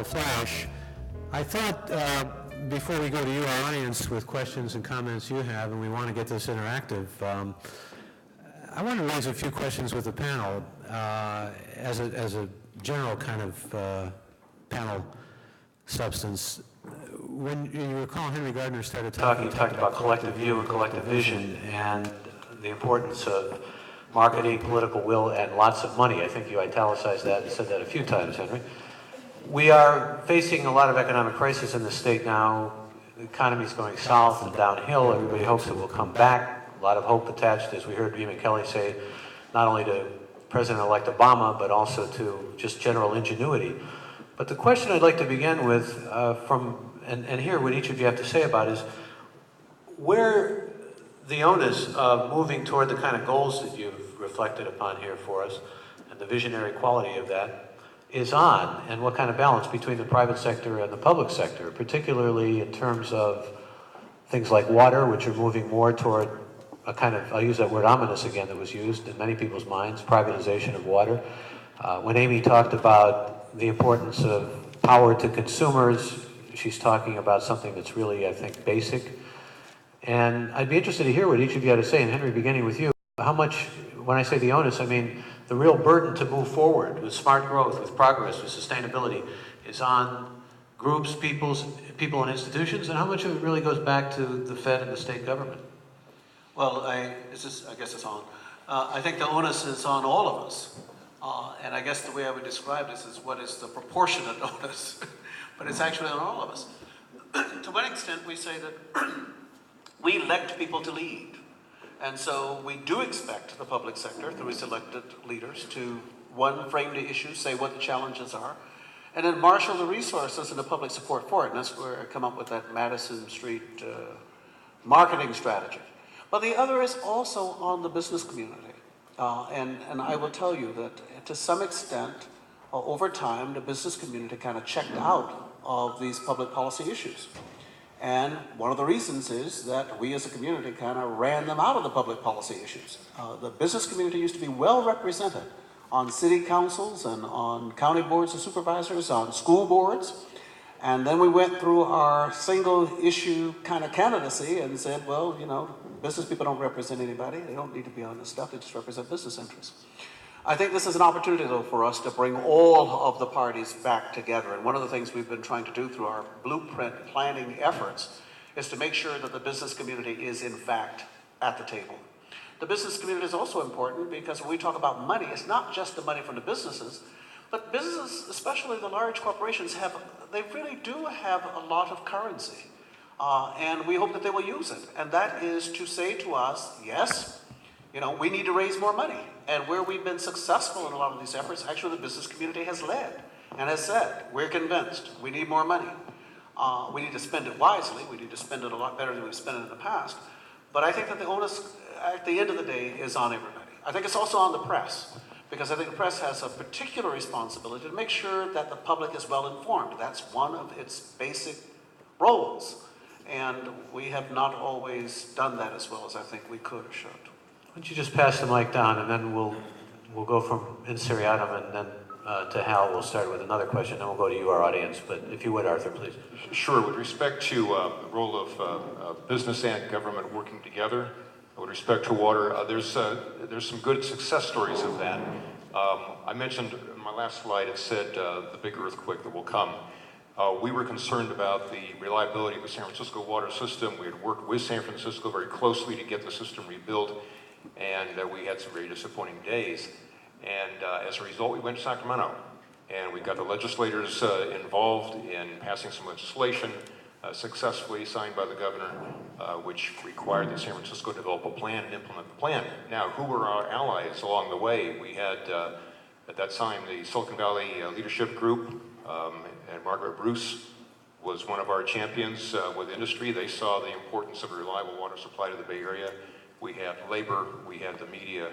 Flash. I thought before we go to you, our audience, with questions and comments you have, and we want to get this interactive, I want to raise a few questions with the panel as a general kind of panel substance. When you recall, Henry Gardner started talking about collective view and collective vision and the importance of marketing, political will, and lots of money. I think you italicized that and said that a few times, Henry. We are facing a lot of economic crisis in the state now. The economy is going south and downhill. Everybody hopes it will come back. A lot of hope attached, as we heard Eamon Kelly say, not only to President-elect Obama, but also to just general ingenuity. But the question I'd like to begin with, and hear what each of you have to say about is, where the onus of moving toward the kind of goals that you've reflected upon here for us, and the visionary quality of that, is on, and what kind of balance between the private sector and the public sector, particularly in terms of things like water, which are moving more toward a kind of, I'll use that word ominous again that was used in many people's minds, privatization of water. When Amy talked about the importance of power to consumers, she's talking about something that's really, I think, basic. And I'd be interested to hear what each of you had to say, and Henry, beginning with you, how much, when I say the onus, I mean the real burden to move forward with smart growth, with progress, with sustainability is on groups, people and institutions, and how much of it really goes back to the Fed and the state government? Well, I guess it's on. I think the onus is on all of us. And I guess the way I would describe this is what is the proportionate onus, but it's actually on all of us. To what extent we say that we elect people to lead. And so we do expect the public sector, through its elected leaders, to, one, frame the issues, say what the challenges are, and then marshal the resources and the public support for it. And that's where I come up with that Madison Street marketing strategy. But the other is also on the business community. And I will tell you that to some extent, over time, the business community kind of checked out of these public policy issues. And one of the reasons is that we as a community kind of ran them out of the public policy issues. The business community used to be well represented on city councils and on county boards of supervisors, on school boards. And then we went through our single issue kind of candidacy and said, well, you know, business people don't represent anybody. They don't need to be on this stuff. They just represent business interests. I think this is an opportunity, though, for us to bring all of the parties back together. And one of the things we've been trying to do through our blueprint planning efforts is to make sure that the business community is, in fact, at the table. The business community is also important because when we talk about money, it's not just the money from the businesses, but businesses, especially the large corporations, they really do have a lot of currency. And we hope that they will use it. And that is to say to us, yes, you know, we need to raise more money. And where we've been successful in a lot of these efforts, actually the business community has led and has said, we're convinced we need more money. We need to spend it wisely. We need to spend it a lot better than we've spent it in the past. But I think that the onus, at the end of the day, is on everybody. I think it's also on the press, because I think the press has a particular responsibility to make sure that the public is well informed. That's one of its basic roles. And we have not always done that as well as I think we could or should. Why don't you just pass the mic down, and then we'll go from in seriatim, and then to Hal. We'll start with another question, then we'll go to you, our audience. But if you would, Arthur, please. Sure. With respect to the role of business and government working together, with respect to water, there's some good success stories of that. I mentioned in my last slide, it said the big earthquake that will come. We were concerned about the reliability of the San Francisco water system. We had worked with San Francisco very closely to get the system rebuilt, and we had some very disappointing days. And as a result, we went to Sacramento, and we got the legislators involved in passing some legislation successfully signed by the governor, which required that San Francisco develop a plan and implement the plan. Now, who were our allies along the way? We had, at that time, the Silicon Valley Leadership Group, and Margaret Bruce was one of our champions with industry. They saw the importance of a reliable water supply to the Bay Area. We had labor, we had the media,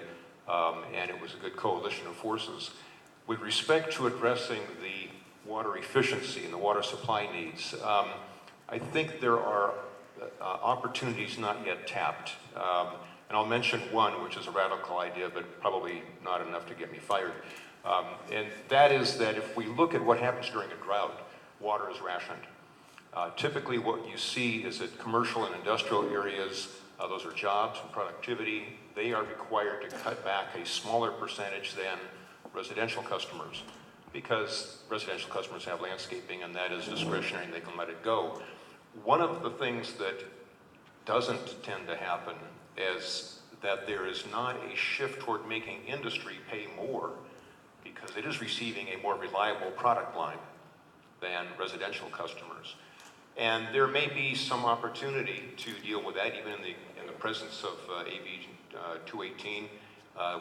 and it was a good coalition of forces. With respect to addressing the water efficiency and the water supply needs, I think there are opportunities not yet tapped. And I'll mention one, which is a radical idea, but probably not enough to get me fired. And that is that if we look at what happens during a drought, water is rationed. Typically what you see is that commercial and industrial areas, those are jobs and productivity, they are required to cut back a smaller percentage than residential customers, because residential customers have landscaping and that is discretionary and they can let it go. One of the things that doesn't tend to happen is that there is not a shift toward making industry pay more, because it is receiving a more reliable product line than residential customers. And there may be some opportunity to deal with that even in the presence of AB 218,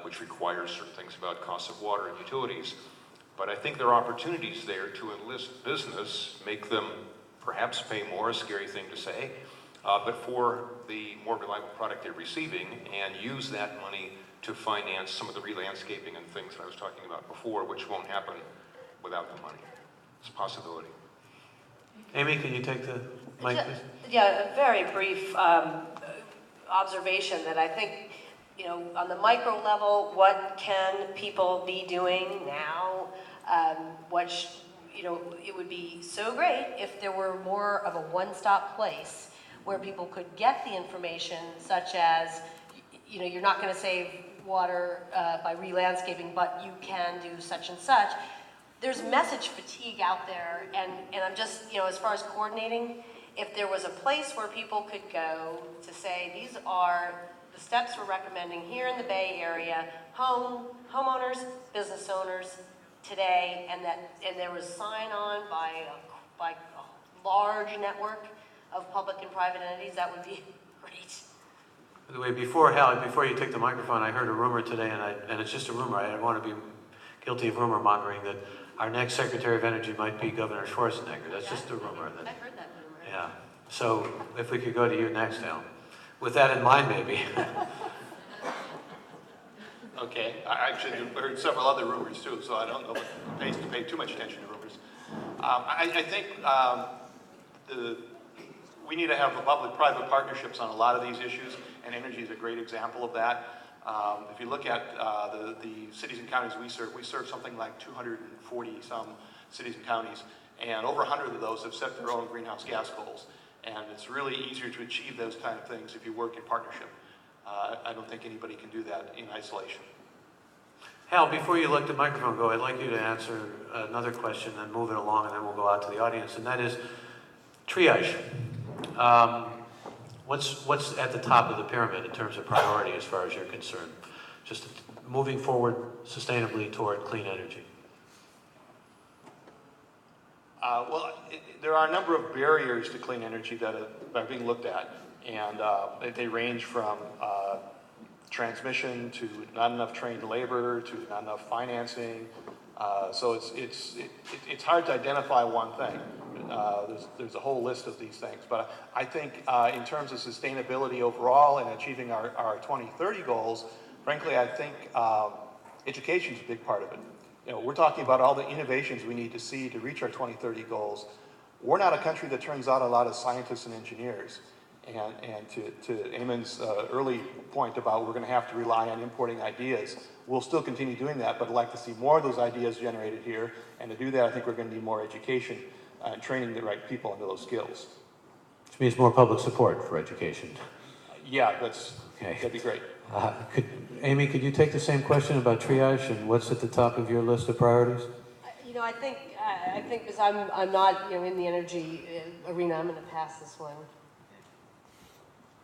which requires certain things about costs of water and utilities. But I think there are opportunities there to enlist business, make them perhaps pay more, a scary thing to say, but for the more reliable product they're receiving, and use that money to finance some of the re-landscaping and things that I was talking about before, which won't happen without the money. It's a possibility. Amy, can you take the mic, please? Yeah, a very brief observation that I think, you know, on the micro level, what can people be doing now? You know, it would be so great if there were more of a one-stop place where people could get the information, such as, you know, you're not going to save water by re-landscaping, but you can do such and such. There's message fatigue out there, and I'm just, you know, as far as coordinating, if there was a place where people could go to say, these are the steps we're recommending here in the Bay Area, homeowners, business owners today, and there was sign-on by a large network of public and private entities, that would be great. By the way, before you take the microphone, I heard a rumor today, and it's just a rumor. I don't want to be guilty of rumor mongering that our next Secretary of Energy might be Governor Schwarzenegger. That's just a rumor. I've heard that rumor. Yeah. So if we could go to you next, Al. With that in mind, maybe. Okay, I actually heard several other rumors too, so I don't know if it pays to pay too much attention to rumors. I think we need to have public-private partnerships on a lot of these issues, and energy is a great example of that. If you look at the cities and counties we serve something like 240-some cities and counties, and over 100 of those have set their own greenhouse gas goals. And it's really easier to achieve those kind of things if you work in partnership. I don't think anybody can do that in isolation. Hal, before you let the microphone go, I'd like you to answer another question and move it along, and then we'll go out to the audience, and that is triage. What's at the top of the pyramid in terms of priority as far as you're concerned? Just moving forward sustainably toward clean energy. Well, there are a number of barriers to clean energy that are being looked at, and they range from transmission to not enough trained labor to not enough financing. So it's hard to identify one thing. There's a whole list of these things, but I think in terms of sustainability overall and achieving our 2030 goals, frankly, I think education is a big part of it. You know, we're talking about all the innovations we need to see to reach our 2030 goals. We're not a country that turns out a lot of scientists and engineers. And to Eamon's early point about we're going to have to rely on importing ideas, we'll still continue doing that, but I'd like to see more of those ideas generated here. And to do that, I think we're going to need more education and training the right people into those skills. Which means more public support for education. Yeah, that'd be great. Amy, could you take the same question about triage and what's at the top of your list of priorities? You know, I think because I'm not, you know, in the energy arena, I'm going to pass this one.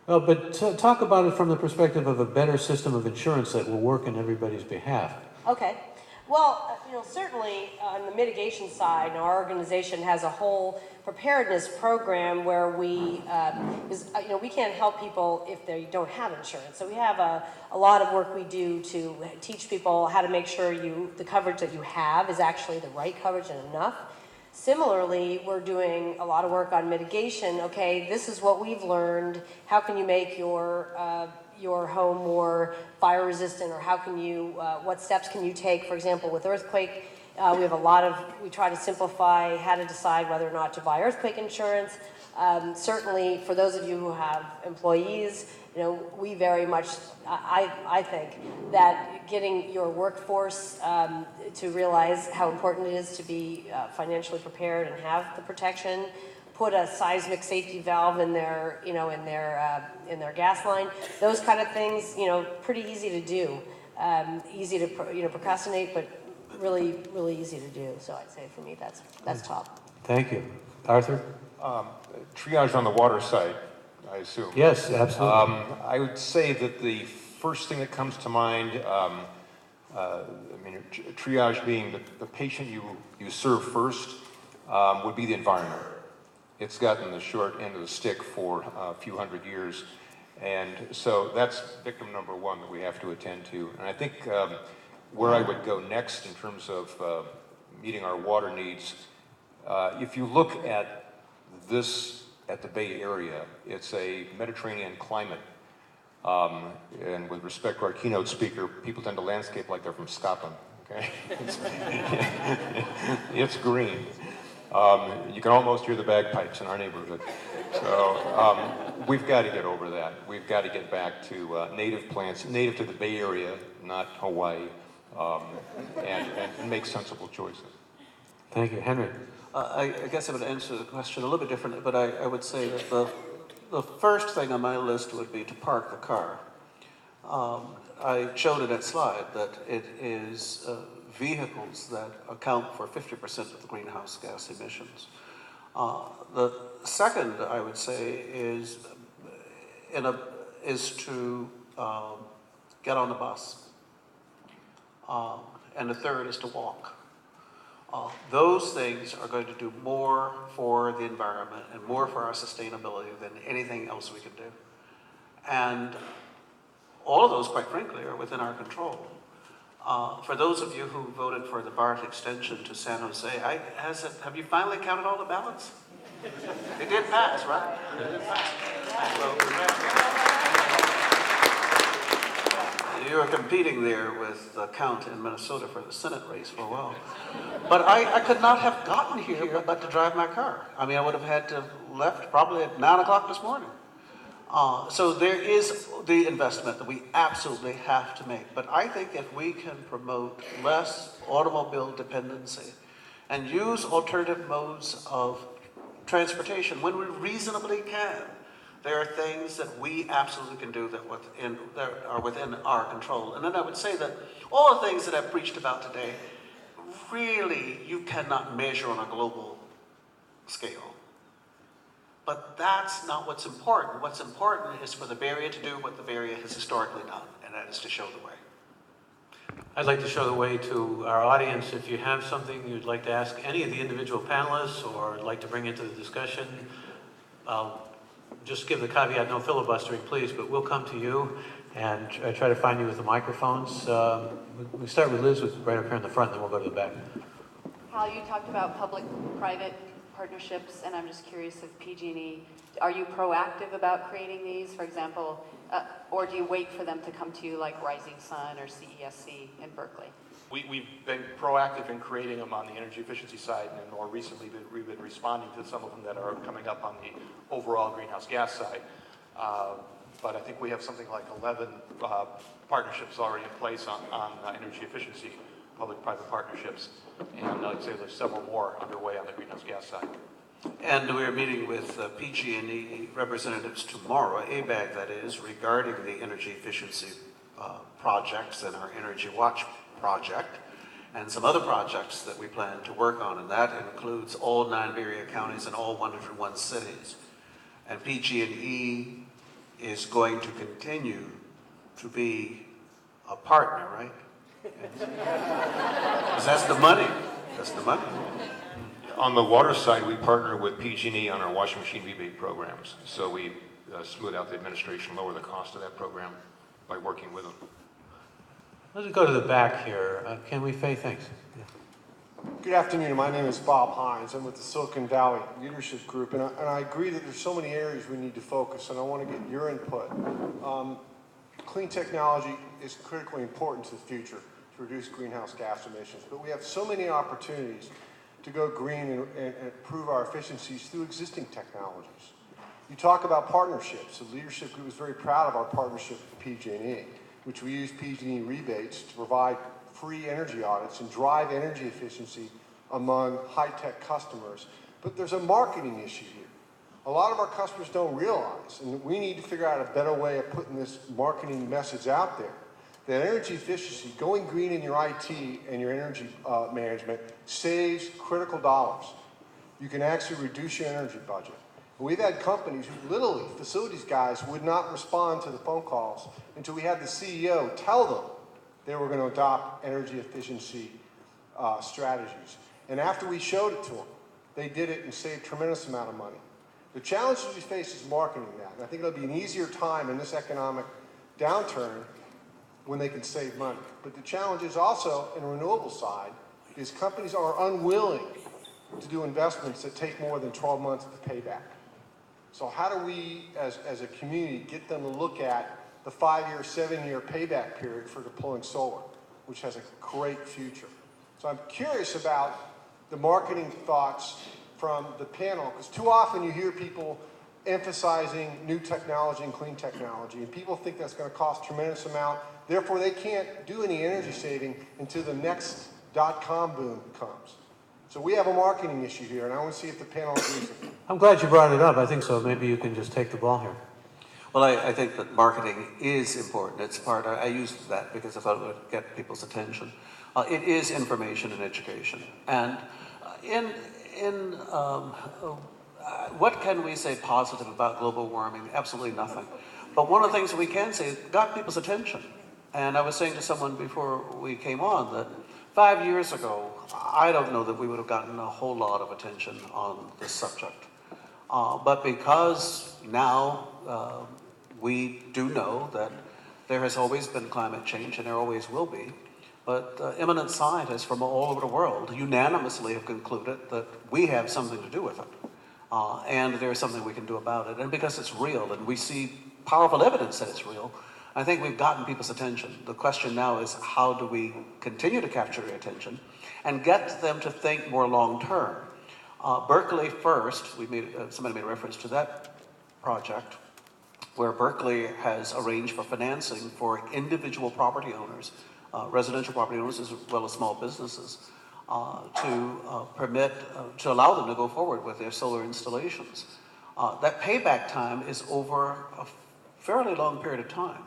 Well, but talk about it from the perspective of a better system of insurance that will work in everybody's behalf. Okay. Well, you know, certainly on the mitigation side, our organization has a whole preparedness program where we can't help people if they don't have insurance. So we have a lot of work we do to teach people how to make sure the coverage that you have is actually the right coverage and enough. Similarly, we're doing a lot of work on mitigation. Okay, this is what we've learned. How can you make your home more fire resistant, or how can you, what steps can you take? For example, with earthquake, we try to simplify how to decide whether or not to buy earthquake insurance. Certainly, for those of you who have employees, we very much, I think, that getting your workforce to realize how important it is to be financially prepared and have the protection, put a seismic safety valve in their, in their gas line, those kind of things, pretty easy to do. Easy to, procrastinate, but really, really easy to do. So I'd say for me, that's top. Thank you. Arthur? Triage on the water side, I assume. Yes, absolutely. I would say that the first thing that comes to mind, triage being the patient you serve first, would be the environment. It's gotten the short end of the stick for a few hundred years. And so that's victim number one that we have to attend to. And I think where I would go next in terms of meeting our water needs, if you look at this, at the Bay Area, it's a Mediterranean climate. And with respect to our keynote speaker, people tend to landscape like they're from Scotland, okay? It's green. You can almost hear the bagpipes in our neighborhood. So we've got to get over that. We've got to get back to native plants, native to the Bay Area, not Hawaii, and make sensible choices. Thank you. Henry? I guess I would answer the question a little bit differently, but I would say that the first thing on my list would be to park the car. I showed in that slide that it is vehicles that account for 50% of the greenhouse gas emissions. The second, I would say, is to get on the bus. And the third is to walk. Those things are going to do more for the environment and more for our sustainability than anything else we can do. And all of those, quite frankly, are within our control. For those of you who voted for the BART extension to San Jose, have you finally counted all the ballots? It did pass, right? It did pass. You were competing there with the count in Minnesota for the Senate race for a while. But I could not have gotten here but to drive my car. I mean, I would have had to have left probably at 9 o'clock this morning. So there is the investment that we absolutely have to make. But I think if we can promote less automobile dependency and use alternative modes of transportation when we reasonably can, there are things that we absolutely can do that are within our control. And then I would say that all the things that I've preached about today, really you cannot measure on a global scale. But that's not what's important. What's important is for the Bay Area to do what the Bay Area has historically done, and that is to show the way. I'd like to show the way to our audience. If you have something you'd like to ask any of the individual panelists or like to bring into the discussion, just give the caveat, no filibustering, please, but we'll come to you and try to find you with the microphones. We start with Liz right up here in the front, then we'll go to the back. Hal, you talked about public-private partnerships, and I'm just curious if PG&E, are you proactive about creating these, for example, or do you wait for them to come to you like Rising Sun or CESC in Berkeley? We've been proactive in creating them on the energy efficiency side, and more recently we've been responding to some of them that are coming up on the overall greenhouse gas side. But I think we have something like 11 partnerships already in place on energy efficiency, public-private partnerships, and I'd say there's several more underway on the greenhouse gas side. And we're meeting with PG&E representatives tomorrow, ABAG that is, regarding the energy efficiency projects and our Energy Watch project, and some other projects that we plan to work on, and that includes all 9 Bay Area counties and all 101 cities. And PG&E is going to continue to be a partner, right? Because that's the money. That's the money. On the water side, we partner with PG&E on our washing machine rebate programs. So we smooth out the administration, lower the cost of that program by working with them. Let's go to the back here. Can we Fay? Thanks. Yeah. Good afternoon. My name is Bob Hines. I'm with the Silicon Valley Leadership Group, and I agree that there's so many areas we need to focus, and I want to get your input. Clean technology is critically important to the future to reduce greenhouse gas emissions, but we have so many opportunities to go green and improve our efficiencies through existing technologies. You talk about partnerships. The leadership group is very proud of our partnership with PG&E, which we use PG&E rebates to provide free energy audits and drive energy efficiency among high-tech customers. But there's a marketing issue here. A lot of our customers don't realize, and we need to figure out a better way of putting this marketing message out there, that energy efficiency, going green in your IT and your energy management, saves critical dollars. You can actually reduce your energy budget. We've had companies who literally, facilities guys, would not respond to the phone calls until we had the CEO tell them they were going to adopt energy efficiency strategies. And after we showed it to them, they did it and saved a tremendous amount of money. The challenge we face is marketing that. And I think it'll be an easier time in this economic downturn when they can save money. But the challenge is also in the renewable side, is companies are unwilling to do investments that take more than 12 months to pay back. So how do we, as a community, get them to look at the 5-year, 7-year payback period for deploying solar, which has a great future? So I'm curious about the marketing thoughts from the panel, because too often you hear people emphasizing new technology and clean technology, and people think that's going to cost a tremendous amount. Therefore, they can't do any energy saving until the next dot-com boom comes. So we have a marketing issue here, and I want to see if the panel agrees with me. I'm glad you brought it up. I think so. Maybe you can just take the ball here. Well, I think that marketing is important. It's part, I used that because I thought it would get people's attention. It is information and education. And what can we say positive about global warming? Absolutely nothing. But one of the things we can say is it got people's attention. And I was saying to someone before we came on that 5 years ago, I don't know that we would have gotten a whole lot of attention on this subject. But because now we do know that there has always been climate change, and there always will be, but eminent scientists from all over the world unanimously have concluded that we have something to do with it. And there's something we can do about it. And because it's real, and we see powerful evidence that it's real, I think we've gotten people's attention. The question now is, how do we continue to capture their attention and get them to think more long-term? Berkeley first, somebody made reference to that project, where Berkeley has arranged for financing for individual property owners, residential property owners as well as small businesses, to allow them to go forward with their solar installations. That payback time is over a fairly long period of time.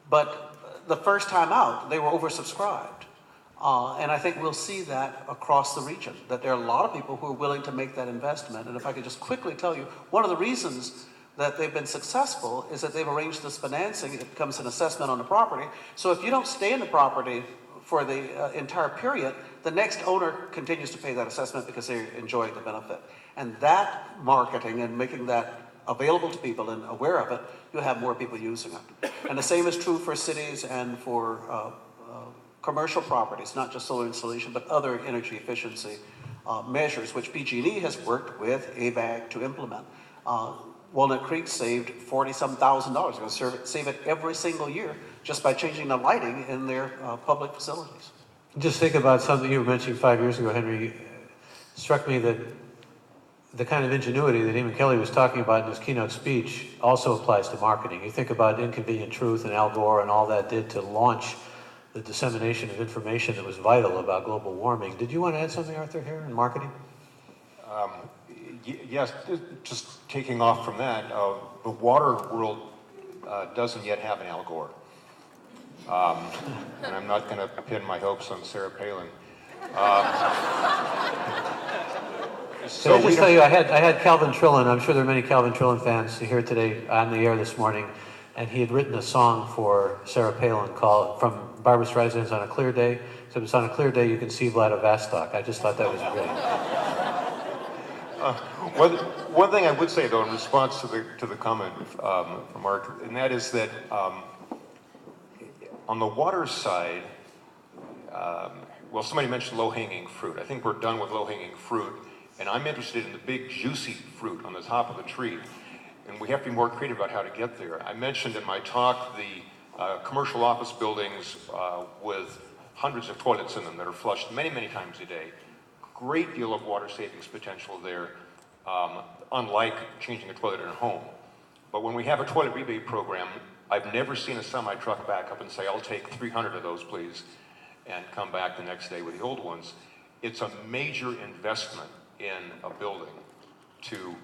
But the first time out, they were oversubscribed. And I think we'll see that across the region, that there are a lot of people who are willing to make that investment. And if I could just quickly tell you, one of the reasons that they've been successful is that they've arranged this financing. It becomes an assessment on the property. So if you don't stay in the property for the entire period, the next owner continues to pay that assessment because they're enjoying the benefit. And that marketing and making that available to people and aware of it, you'll have more people using it. And the same is true for cities and for commercial properties, not just solar installation, but other energy efficiency measures, which PG&E has worked with ABAG to implement. Walnut Creek saved $40-some thousand. They're going to save it every single year just by changing the lighting in their public facilities. Just think about something you were mentioning 5 years ago, Henry. It struck me that the kind of ingenuity that Eamon Kelly was talking about in his keynote speech also applies to marketing. You think about Inconvenient Truth and Al Gore and all that did to launch the dissemination of information that was vital about global warming. Did you want to add something, Arthur, here in marketing? Yes, just taking off from that, the water world doesn't yet have an Al Gore. And I'm not going to pin my hopes on Sarah Palin. So Can I just tell you, I had Calvin Trillin. I'm sure there are many Calvin Trillin fans here today on the air this morning, and he had written a song for Sarah Palin called "From Barbra Streisand's On a Clear Day." So it's on a clear day you can see Vladivostok. I just thought that was great. One thing I would say, though, in response to the comment from Mark, and that is that on the water side, well, somebody mentioned low-hanging fruit. I think we're done with low-hanging fruit, and I'm interested in the big, juicy fruit on the top of the tree, and we have to be more creative about how to get there. I mentioned in my talk the commercial office buildings with hundreds of toilets in them that are flushed many, many times a day. Great deal of water savings potential there, unlike changing a toilet in a home. But when we have a toilet rebate program, I've never seen a semi-truck back up and say, I'll take 300 of those, please, and come back the next day with the old ones. It's a major investment in a building to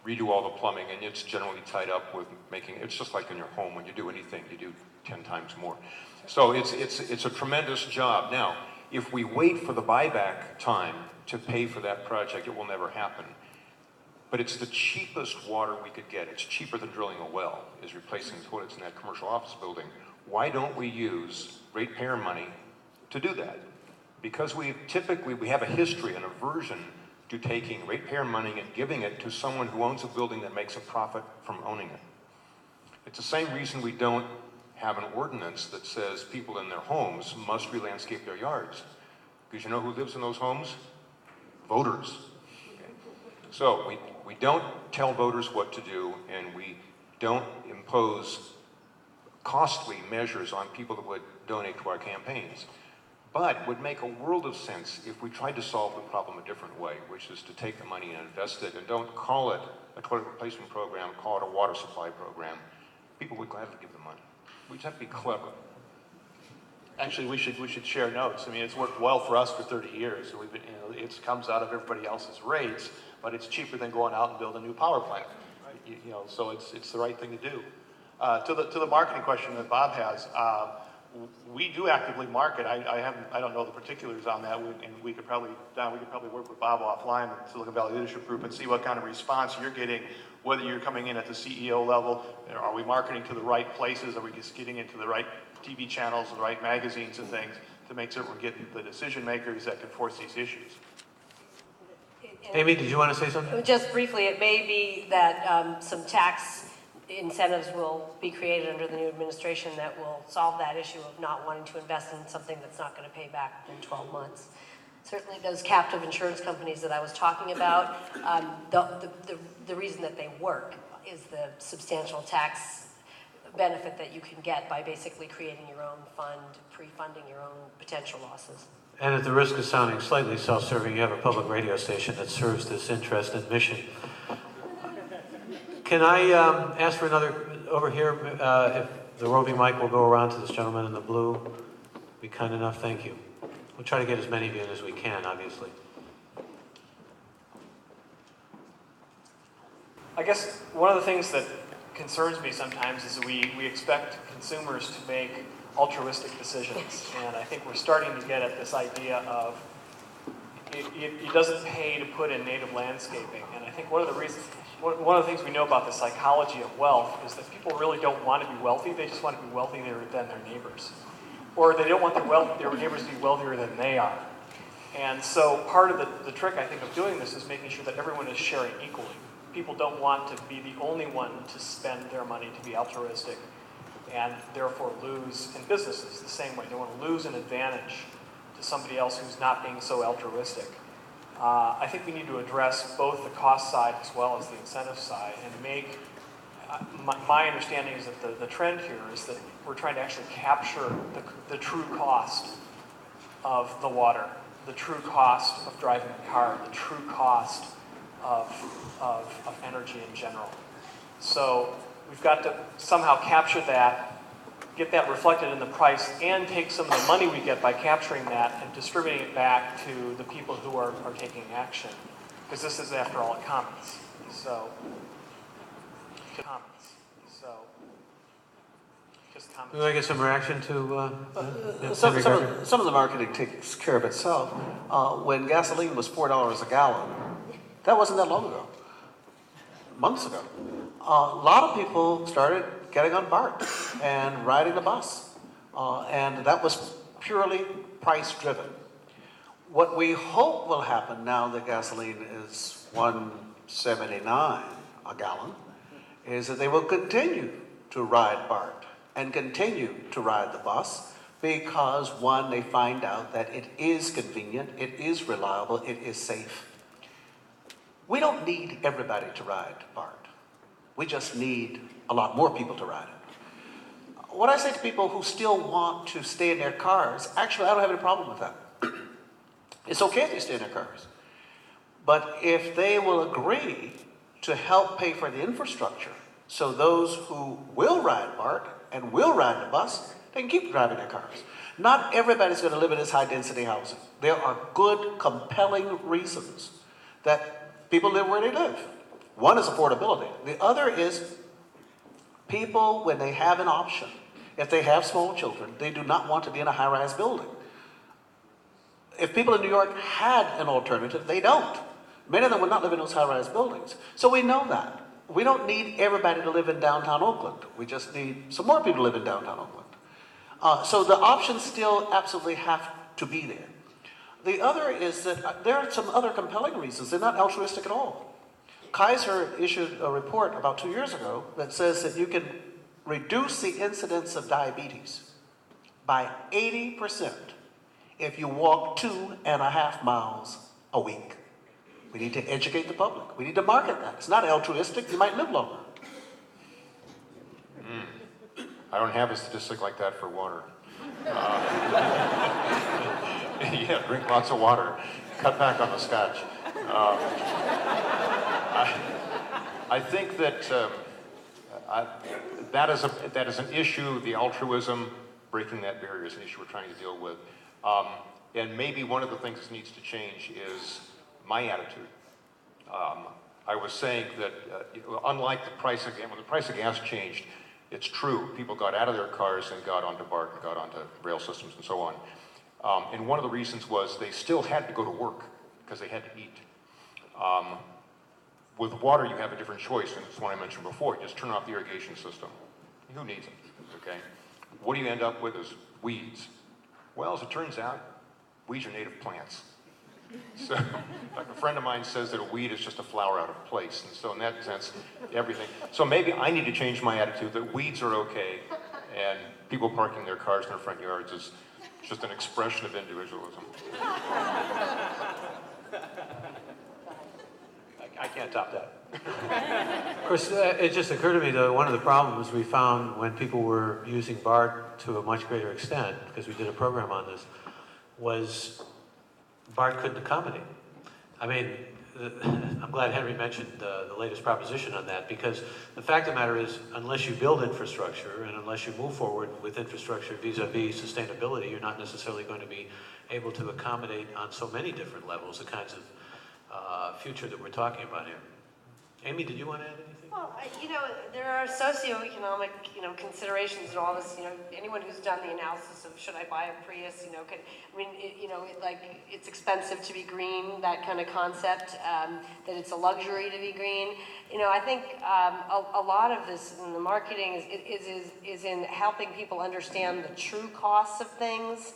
redo all the plumbing, and it's generally tied up with making, it's just like in your home, when you do anything, you do 10 times more. So it's a tremendous job. Now, if we wait for the buyback time to pay for that project, it will never happen. But it's the cheapest water we could get. It's cheaper than drilling a well, is replacing toilets in that commercial office building. Why don't we use ratepayer money to do that? Because we have a history, an aversion to taking ratepayer money and giving it to someone who owns a building that makes a profit from owning it. It's the same reason we don't have an ordinance that says people in their homes must re-landscape their yards. Because you know who lives in those homes? Voters. So we don't tell voters what to do, and we don't impose costly measures on people that would donate to our campaigns. But it would make a world of sense if we tried to solve the problem a different way, which is to take the money and invest it, and don't call it a toilet replacement program, call it a water supply program. People would gladly give the money. We just have to be clever. Actually, we should share notes. I mean, it's worked well for us for 30 years. We've been, it comes out of everybody else's rates, but it's cheaper than going out and build a new power plant. So it's the right thing to do. To the marketing question that Bob has, we do actively market. I don't know the particulars on that, and we could probably work with Bob offline and Silicon Valley Leadership Group and see what kind of response you're getting, whether you're coming in at the CEO level. Are we marketing to the right places? Are we just getting into the right TV channels and the right magazines and things to make certain we're getting the decision makers that can force these issues? Amy, did you want to say something? Just briefly, it may be that some tax incentives will be created under the new administration that will solve that issue of not wanting to invest in something that's not going to pay back in 12 months. Certainly those captive insurance companies that I was talking about, the reason that they work is the substantial tax benefit that you can get by basically creating your own fund, pre-funding your own potential losses. And at the risk of sounding slightly self-serving, you have a public radio station that serves this interest and mission. Can I ask for another, over here, if the roving mic will go around to this gentleman in the blue? Be kind enough, thank you. We'll try to get as many of you in as we can, obviously. I guess one of the things that concerns me sometimes is we expect consumers to make altruistic decisions, and I think we're starting to get at this idea of it doesn't pay to put in native landscaping, and I think one of the things we know about the psychology of wealth is that people really don't want to be wealthy, they just want to be wealthier than their neighbors. Or they don't want their neighbors to be wealthier than they are. And so part of the trick, I think, of doing this is making sure that everyone is sharing equally. People don't want to be the only one to spend their money to be altruistic and therefore lose in businesses the same way. They want to lose an advantage to somebody else who's not being so altruistic. I think we need to address both the cost side as well as the incentive side and make, my understanding is that the trend here is that we're trying to actually capture the true cost of the water, the true cost of driving a car, the true cost of energy in general. So we've got to somehow capture that, get that reflected in the price, and take some of the money we get by capturing that and distributing it back to the people who are taking action. Because this is, after all, a commons. So, just commons. Will I get some reaction to Some Henry Gardner? of the marketing takes care of itself. When gasoline was $4 a gallon, that wasn't that long ago, months ago. A lot of people started getting on BART and riding the bus, and that was purely price-driven. What we hope will happen now that gasoline is $1.79 a gallon is that they will continue to ride BART and continue to ride the bus because, one, they find out that it is convenient, it is reliable, it is safe. We don't need everybody to ride BART. We just need a lot more people to ride it. What I say to people who still want to stay in their cars, actually, I don't have any problem with that. It's okay if they stay in their cars. But if they will agree to help pay for the infrastructure So those who will ride BART and will ride the bus, they can keep driving their cars. Not everybody's going to live in this high-density housing. There are good, compelling reasons that people live where they live. One is affordability. The other is people, when they have an option, if they have small children, they do not want to be in a high-rise building. If people in New York had an alternative, they don't. Many of them would not live in those high-rise buildings. So we know that. We don't need everybody to live in downtown Oakland. We just need some more people to live in downtown Oakland. So the options still absolutely have to be there. The other is that there are some other compelling reasons. They're not altruistic at all. Kaiser issued a report about 2 years ago that says that you can reduce the incidence of diabetes by 80% if you walk 2.5 miles a week. We need to educate the public. We need to market that. It's not altruistic. You might live longer. I don't have a statistic like that for water. Yeah, drink lots of water. Cut back on the scotch. I think that that is an issue. The altruism, breaking that barrier, is an issue we're trying to deal with. And maybe one of the things that needs to change is my attitude. I was saying that unlike the price of gas, when the price of gas changed, it's true, people got out of their cars and got onto BART and got onto rail systems and so on. And one of the reasons was they still had to go to work because they had to eat. With water, you have a different choice, and it's one I mentioned before. You just turn off the irrigation system. Who needs it, okay? What do you end up with is weeds. Well, as it turns out, weeds are native plants. So, like a friend of mine says that a weed is just a flower out of place, and so in that sense, everything. So maybe I need to change my attitude that weeds are okay, and people parking their cars in their front yards is just an expression of individualism. I can't top that. Of course, it just occurred to me, though, one of the problems we found when people were using BART to a much greater extent, because we did a program on this, was BART couldn't accommodate. I mean, I'm glad Henry mentioned the latest proposition on that, because the fact of the matter is, unless you build infrastructure and unless you move forward with infrastructure vis-a-vis sustainability, you're not necessarily going to be able to accommodate on so many different levels the kinds of future that we're talking about here. Amy, did you want to add anything? Well, there are socioeconomic, considerations and all this, anyone who's done the analysis of should I buy a Prius, it's expensive to be green, that kind of concept, that it's a luxury to be green. I think a lot of this in the marketing is in helping people understand the true costs of things,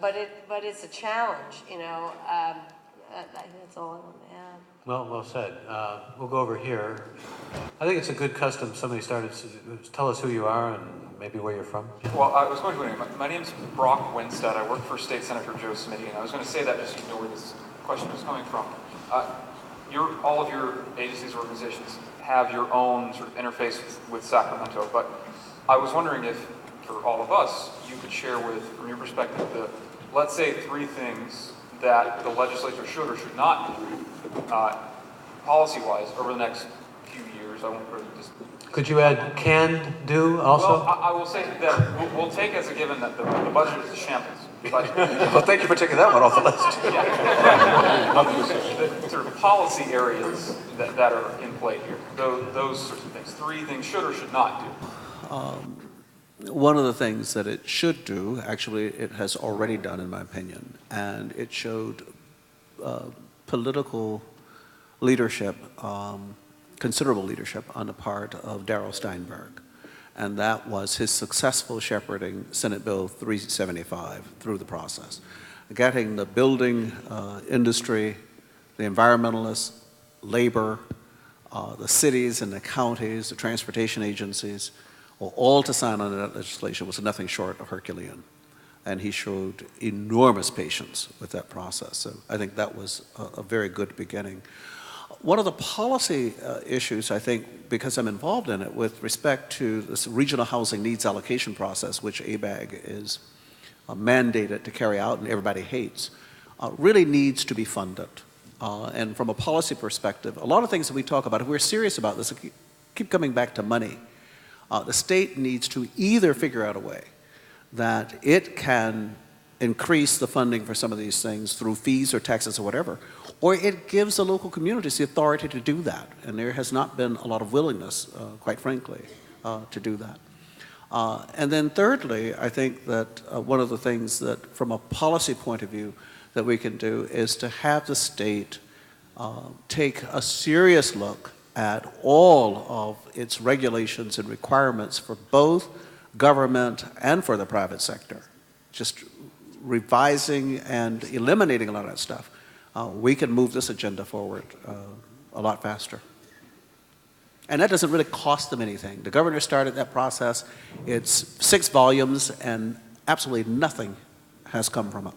but it's a challenge, I think that's all I want to add. Well said. We'll go over here. I think it's a good custom. Somebody started to tell us who you are and maybe where you're from. Well, I was going to anyway. My name's Brock Winstead. I work for State Senator Joe Smitty, and I was going to say that just so you know where this question was coming from. All of your agencies, organizations have your own sort of interface with Sacramento, but I was wondering if, for all of us, you could share from your perspective, let's say 3 things that the legislature should or should not do, policy-wise, over the next few years. I won't really just... Could you add can do also? Well, I will say that we'll take as a given that the budget is a shambles. Well, thank you for taking that one off the list. The sort of policy areas that are in play here, those sorts of things. 3 things should or should not do. One of the things that it should do, actually it has already done in my opinion, and it showed political leadership, considerable leadership on the part of Darrell Steinberg. And that was his successful shepherding Senate Bill 375 through the process. Getting the building industry, the environmentalists, labor, the cities and the counties, the transportation agencies, all to sign on that legislation was nothing short of Herculean. And he showed enormous patience with that process. So I think that was a very good beginning. One of the policy issues, I think, because I'm involved in it with respect to this regional housing needs allocation process, which ABAG is mandated to carry out and everybody hates, really needs to be funded. And from a policy perspective, a lot of things that we talk about, if we're serious about this, keep coming back to money. The state needs to either figure out a way that it can increase the funding for some of these things through fees or taxes or whatever, or it gives the local communities the authority to do that. And there has not been a lot of willingness, quite frankly, to do that. And then thirdly, I think that one of the things that, from a policy point of view, that we can do is to have the state take a serious look at all of its regulations and requirements for both government and for the private sector. Just revising and eliminating a lot of that stuff. We can move this agenda forward a lot faster. And that doesn't really cost them anything. The governor started that process. It's 6 volumes, and absolutely nothing has come from it.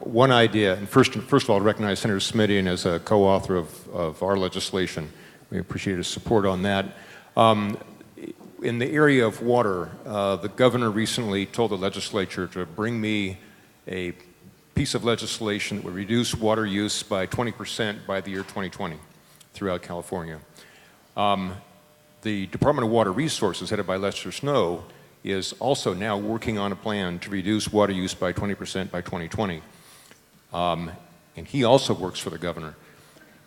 One idea, and first of all, recognize Senator Smitty as a co-author of our legislation. We appreciate his support on that. In the area of water, the governor recently told the legislature to bring me a piece of legislation that would reduce water use by 20% by the year 2020 throughout California. The Department of Water Resources, headed by Lester Snow, is also now working on a plan to reduce water use by 20% by 2020. And he also works for the governor.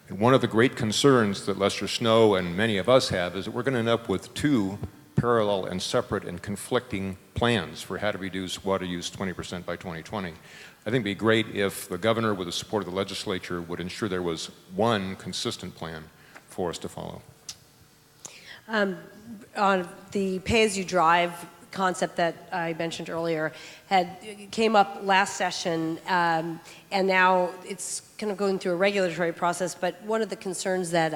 And one of the great concerns that Lester Snow and many of us have is that we're going to end up with 2 parallel and separate and conflicting plans for how to reduce water use 20% by 2020. I think it'd be great if the governor, with the support of the legislature, would ensure there was one consistent plan for us to follow. On the pay-as-you-drive concept that I mentioned earlier came up last session, and now it's kind of going through a regulatory process, but one of the concerns that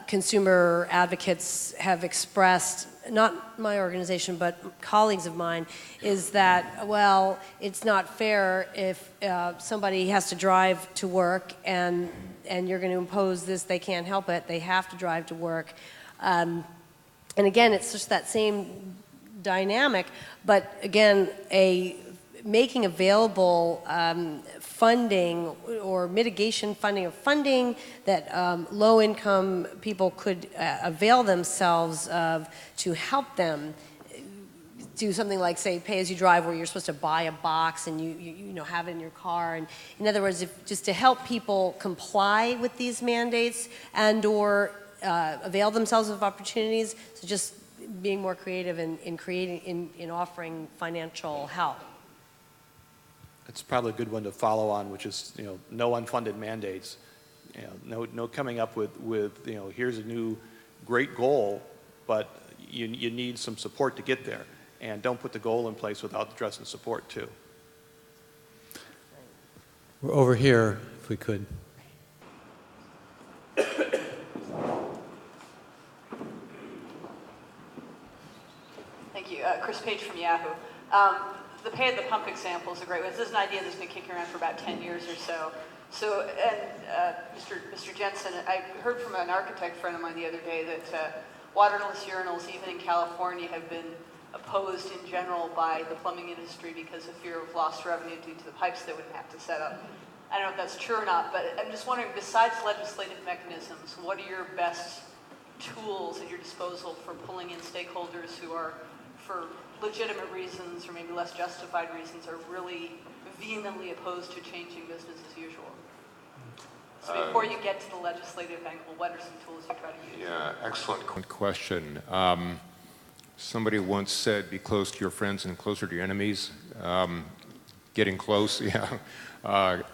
consumer advocates have expressed, not my organization, but colleagues of mine, is that, well, it's not fair if somebody has to drive to work and you're going to impose this, they can't help it, they have to drive to work. And again, it's just that same dynamic, but again, making available funding or mitigation funding or funding that low-income people could avail themselves of to help them do something like, say, pay-as-you-drive, where you're supposed to buy a box and you know, have it in your car. And in other words, just to help people comply with these mandates and or avail themselves of opportunities, so just being more creative in offering financial help. It's probably a good one to follow on, which is, you know, no unfunded mandates. You know, no coming up with you know, here's a new great goal, but you need some support to get there. And don't put the goal in place without addressing support too. We're over here, if we could. Thank you. Chris Page from Yahoo. The pay at the pump example is a great one. This is an idea that's been kicking around for about 10 years or so. Mr. Jensen, I heard from an architect friend of mine the other day that waterless urinals, even in California, have been opposed in general by the plumbing industry because of fear of lost revenue due to the pipes they would have to set up. I don't know if that's true or not, but I'm just wondering, besides legislative mechanisms, what are your best tools at your disposal for pulling in stakeholders who are, for legitimate reasons or maybe less justified reasons, are really vehemently opposed to changing business as usual? So before you get to the legislative angle, what are some tools you try to use? Yeah, excellent question. Somebody once said, be close to your friends and closer to your enemies. Getting close, yeah.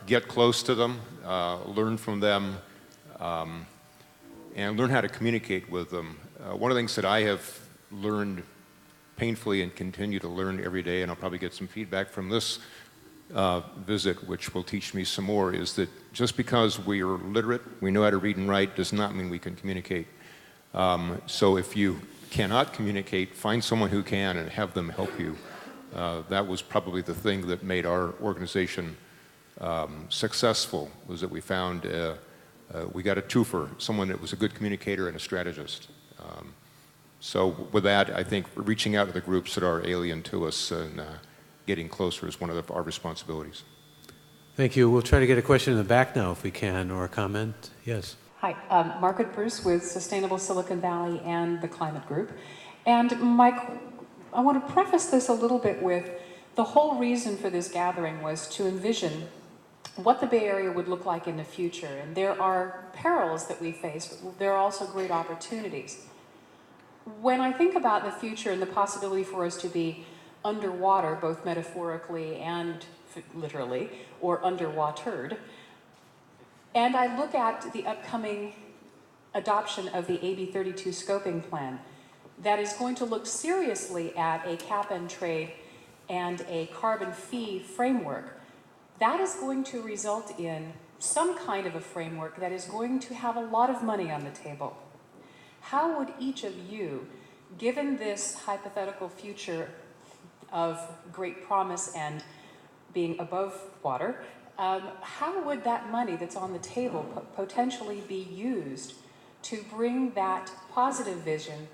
Get close to them, learn from them, and learn how to communicate with them. One of the things that I have learned painfully and continue to learn every day, and I'll probably get some feedback from this visit, which will teach me some more, is that just because we are literate, we know how to read and write, does not mean we can communicate. So if you cannot communicate, find someone who can and have them help you. That was probably the thing that made our organization successful, was that we found we got a twofer, someone that was a good communicator and a strategist. So with that, I think reaching out to the groups that are alien to us and getting closer is one of our responsibilities. Thank you. We'll try to get a question in the back now if we can, or a comment. Yes. Hi, Margaret Bruce with Sustainable Silicon Valley and the Climate Group. And Mike, I want to preface this a little bit with the whole reason for this gathering was to envision what the Bay Area would look like in the future. And there are perils that we face, but there are also great opportunities. When I think about the future and the possibility for us to be underwater, both metaphorically and literally, or underwatered, and I look at the upcoming adoption of the AB 32 scoping plan that is going to look seriously at a cap and trade and a carbon fee framework, that is going to result in some kind of a framework that is going to have a lot of money on the table. How would each of you, given this hypothetical future of great promise and being above water, how would that money that's on the table potentially be used to bring that positive vision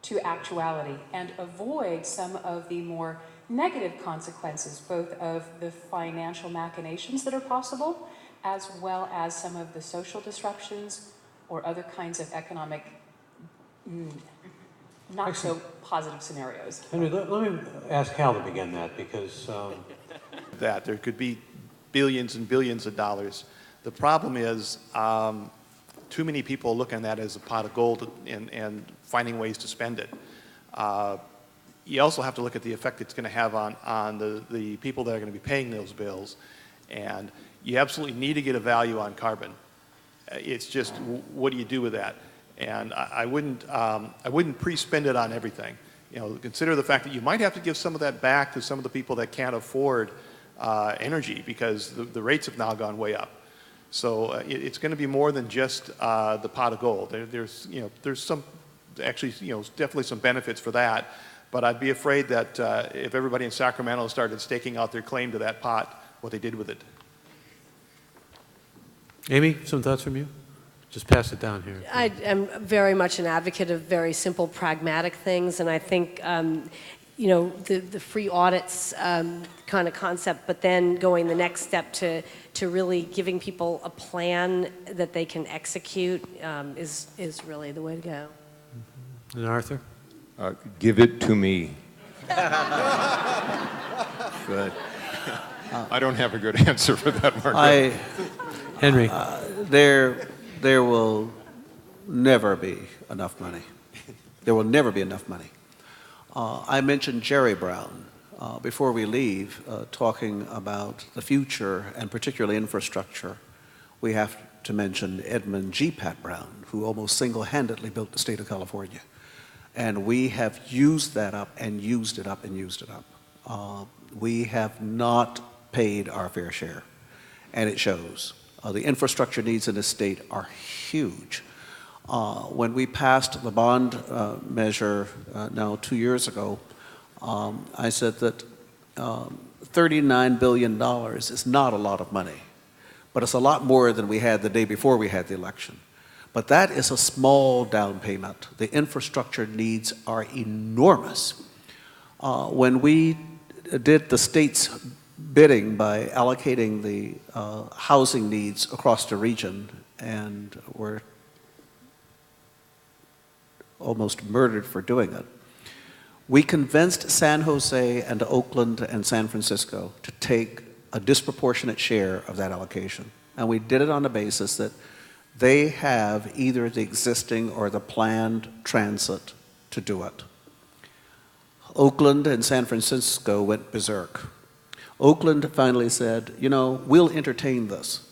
to actuality and avoid some of the more negative consequences, both of the financial machinations that are possible, as well as some of the social disruptions or other kinds of economic not so positive scenarios? Henry, let me ask Hal to begin that, because That there could be billions and billions of dollars. The problem is too many people look on that as a pot of gold and finding ways to spend it. You also have to look at the effect it's going to have on the people that are going to be paying those bills. And you absolutely need to get a value on carbon. It's just, what do you do with that? And I wouldn't pre-spend it on everything. You know, consider the fact that you might have to give some of that back to some of the people that can't afford energy, because the rates have now gone way up. So it's going to be more than just the pot of gold. There's some, actually, definitely some benefits for that. But I'd be afraid that if everybody in Sacramento started staking out their claim to that pot, what they did with it. Amy, some thoughts from you? Just pass it down here. I am very much an advocate of very simple, pragmatic things, and I think the free audits kind of concept, but then going the next step to really giving people a plan that they can execute is really the way to go. And Arthur? Give it to me. Good. I don't have a good answer for that, Margaret. Henry. There will never be enough money. There will never be enough money. I mentioned Jerry Brown before we leave, talking about the future and particularly infrastructure. We have to mention Edmund G. Pat Brown, who almost single-handedly built the state of California. And we have used that up and used it up and used it up. We have not paid our fair share, and it shows. The infrastructure needs in this state are huge. When we passed the bond measure now 2 years ago, I said that $39 billion is not a lot of money, but it's a lot more than we had the day before we had the election. But that is a small down payment. The infrastructure needs are enormous. When we did the state's bidding by allocating the housing needs across the region, and were almost murdered for doing it, we convinced San Jose and Oakland and San Francisco to take a disproportionate share of that allocation. And we did it on the basis that they have either the existing or the planned transit to do it. Oakland and San Francisco went berserk. Oakland finally said, we'll entertain this,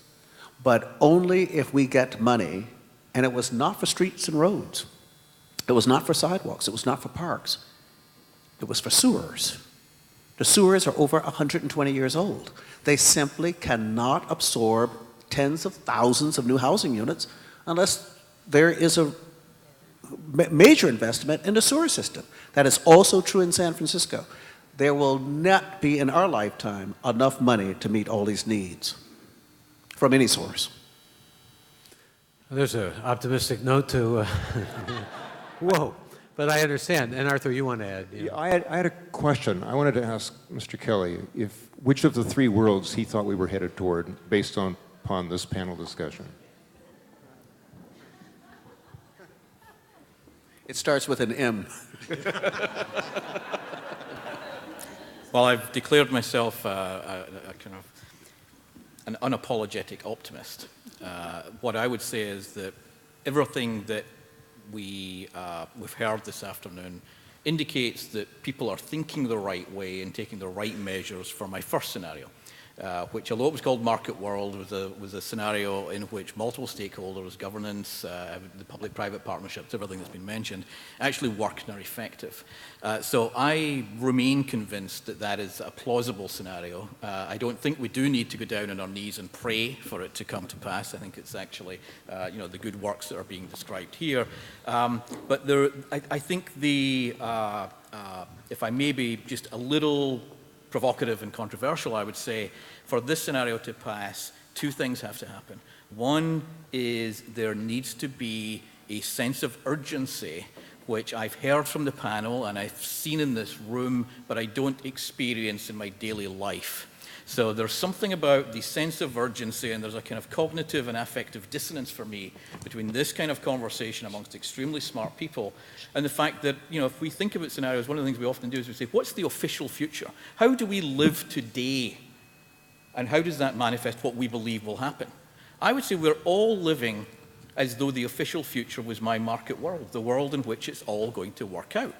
but only if we get money. And it was not for streets and roads. It was not for sidewalks. It was not for parks. It was for sewers. The sewers are over 120 years old. They simply cannot absorb tens of thousands of new housing units unless there is a major investment in the sewer system. That is also true in San Francisco. There will not be in our lifetime enough money to meet all these needs from any source. There's an optimistic note to, whoa, but I understand. And Arthur, you want to add? Yeah, I had a question. I wanted to ask Mr. Kelly which of the three worlds he thought we were headed toward based upon this panel discussion. It starts with an M. Well, I've declared myself a kind of an unapologetic optimist. What I would say is that everything that we've heard this afternoon indicates that people are thinking the right way and taking the right measures for my first scenario, which, although it was called Market World, was a scenario in which multiple stakeholders, governance, the public-private partnerships, everything that's been mentioned, actually work and are effective. So I remain convinced that that is a plausible scenario. I don't think we do need to go down on our knees and pray for it to come to pass. I think it's actually, the good works that are being described here. But I think if I may be just a little provocative and controversial, I would say, for this scenario to pass, two things have to happen. One is there needs to be a sense of urgency, which I've heard from the panel and I've seen in this room, but I don't experience in my daily life. So there's something about the sense of urgency, and there's a kind of cognitive and affective dissonance for me between this kind of conversation amongst extremely smart people and the fact that, if we think about scenarios, one of the things we often do is we say, what's the official future? How do we live today? And how does that manifest what we believe will happen? I would say we're all living as though the official future was my market world, the world in which it's all going to work out.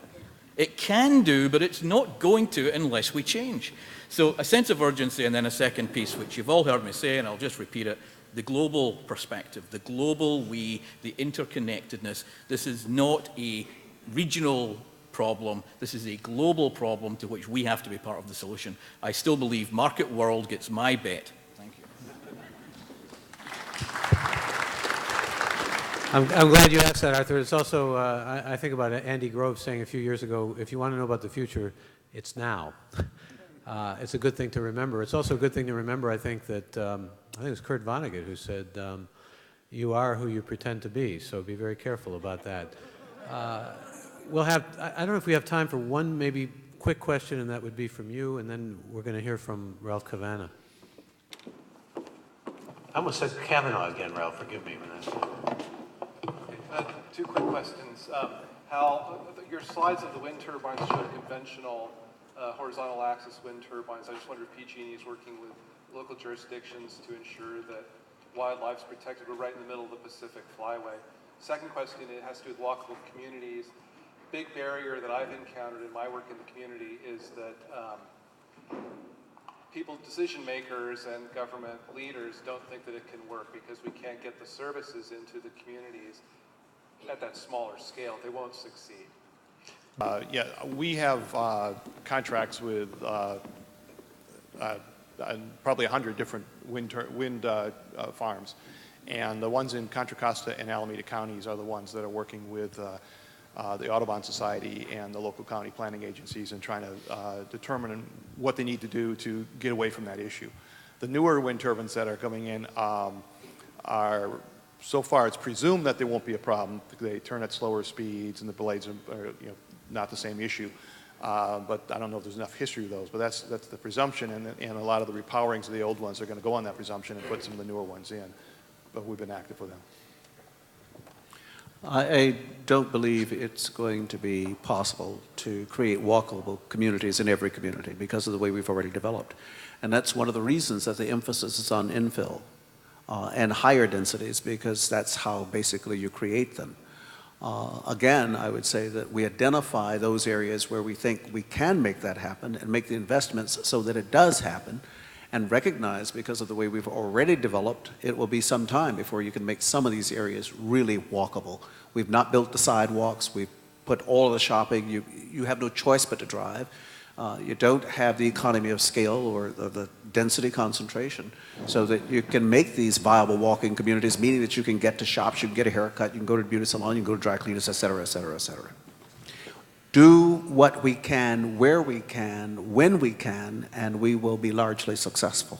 It can do, but it's not going to unless we change. So a sense of urgency, and then a second piece, which you've all heard me say, and I'll just repeat it, the global perspective, the global we, the interconnectedness. This is not a regional problem. This is a global problem to which we have to be part of the solution. I still believe market world gets my bet. Thank you. I'm glad you asked that, Arthur. It's also, I think about Andy Grove saying a few years ago, if you want to know about the future, it's now. It's a good thing to remember. It's also a good thing to remember, I think, that, I think it was Kurt Vonnegut who said, you are who you pretend to be, so be very careful about that. We'll have, I don't know if we have time for one maybe quick question, and that would be from you, and then we're going to hear from Ralph Cavanagh. I almost said Kavanaugh again, Ralph, forgive me. Two quick questions. Hal, your slides of the wind turbines showed conventional horizontal axis wind turbines. I just wonder if PG&E is working with local jurisdictions to ensure that wildlife's protected. We're right in the middle of the Pacific Flyway. Second question, it has to do with walkable communities. Big barrier that I've encountered in my work in the community is that people, decision makers and government leaders don't think that it can work because we can't get the services into the communities at that smaller scale. They won't succeed. Yeah, we have contracts with probably 100 different wind farms. And the ones in Contra Costa and Alameda counties are the ones that are working with the Audubon Society and the local county planning agencies and trying to determine what they need to do to get away from that issue. The newer wind turbines that are coming in are, so far it's presumed that there won't be a problem. They turn at slower speeds and the blades are not the same issue. But I don't know if there's enough history of those, but that's the presumption, and a lot of the repowerings of the old ones are going to go on that presumption and put some of the newer ones in. But we've been active with them. I don't believe it's going to be possible to create walkable communities in every community because of the way we've already developed. And that's one of the reasons that the emphasis is on infill and higher densities, because that's how basically you create them. Again, I would say that we identify those areas where we think we can make that happen and make the investments so that it does happen, and recognize, because of the way we've already developed, it will be some time before you can make some of these areas really walkable. We've not built the sidewalks, we've put all of the shopping, you have no choice but to drive. You don't have the economy of scale or the density concentration so that you can make these viable walking communities, meaning that you can get to shops, you can get a haircut, you can go to a beauty salon, you can go to dry cleaners, et cetera, et cetera, et cetera. Do what we can, where we can, when we can, and we will be largely successful.